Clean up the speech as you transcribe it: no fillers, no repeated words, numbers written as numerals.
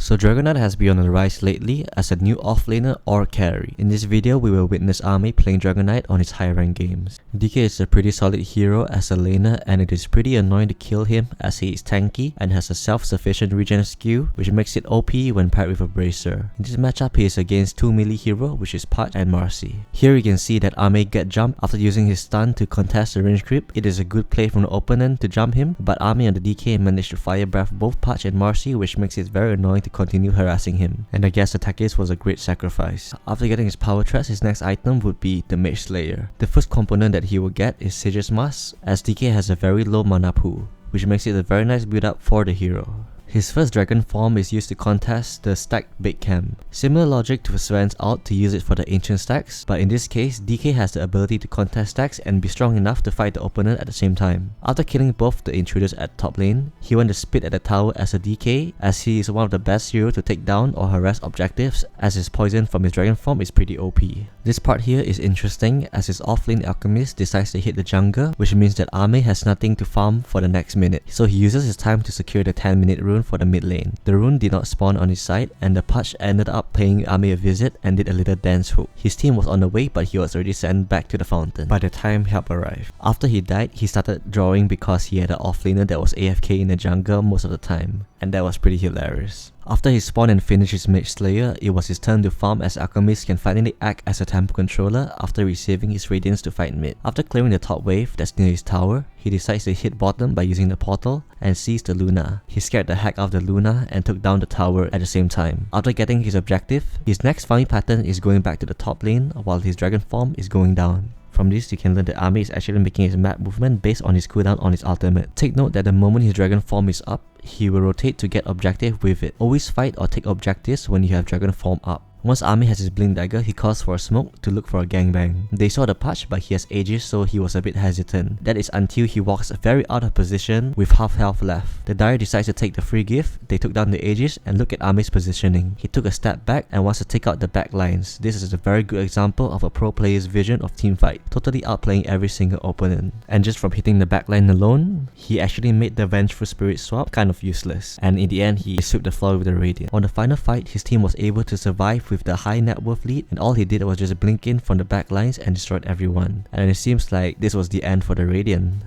So Dragon Knight has been on the rise lately as a new offlaner or carry. In this video, we will witness AME playing Dragon Knight on his high rank games. DK is a pretty solid hero as a laner, and it is pretty annoying to kill him as he is tanky and has a self-sufficient regen skill which makes it OP when paired with a bracer. In this matchup, he is against 2 melee hero which is Patch and Marcy. Here you can see that AME get jumped after using his stun to contest the range creep. It is a good play from the opponent to jump him, but AME and the DK managed to fire breath both Patch and Marcy, which makes it very annoying to continue harassing him. And I guess the Takis was a great sacrifice. After getting his power threats, his next item would be the Mage Slayer. The first component that he will get is Sage's Mask, as DK has a very low mana pool, which makes it a very nice build up for the hero. His first dragon form is used to contest the stacked big camp. Similar logic to Sven's ult to use it for the ancient stacks, but in this case, DK has the ability to contest stacks and be strong enough to fight the opponent at the same time. After killing both the intruders at top lane, he went to spit at the tower as a DK, as he is one of the best heroes to take down or harass objectives, as his poison from his dragon form is pretty OP. This part here is interesting as his offlane alchemist decides to hit the jungle, which means that AME has nothing to farm for the next minute, so he uses his time to secure the 10-minute rune for the mid lane. The rune did not spawn on his side, and the Patch ended up paying AME a visit and did a little dance hook. His team was on the way, but he was already sent back to the fountain by the time help arrived. After he died, he started drawing because he had an offlaner that was AFK in the jungle most of the time, and that was pretty hilarious. After he spawned and finished his Mage Slayer, it was his turn to farm as Alchemist can finally act as a tempo controller after receiving his Radiance to fight mid. After clearing the top wave that's near his tower, he decides to hit bottom by using the portal and seized the Luna. He scared the heck out of the Luna and took down the tower at the same time. After getting his objective, his next farming pattern is going back to the top lane while his dragon form is going down. From this, you can learn that AME is actually making his map movement based on his cooldown on his ultimate. Take note that the moment his dragon form is up, he will rotate to get objective with it. Always fight or take objectives when you have dragon form up. Once AME has his blink dagger, he calls for a smoke to look for a gangbang. They saw the Patch, but he has Aegis, so he was a bit hesitant. That is until he walks very out of position with half health left. The Dire decides to take the free gift. They took down the Aegis and look at AME's positioning. He took a step back and wants to take out the back lines. This is a very good example of a pro player's vision of teamfight, totally outplaying every single opponent. And just from hitting the backline alone, he actually made the Vengeful Spirit swap kind of useless. And in the end, he swept the floor with the Radiant. On the final fight, his team was able to survive with the high net worth lead, and all he did was just blink in from the back lines and destroyed everyone. And it seems like this was the end for the Radiant.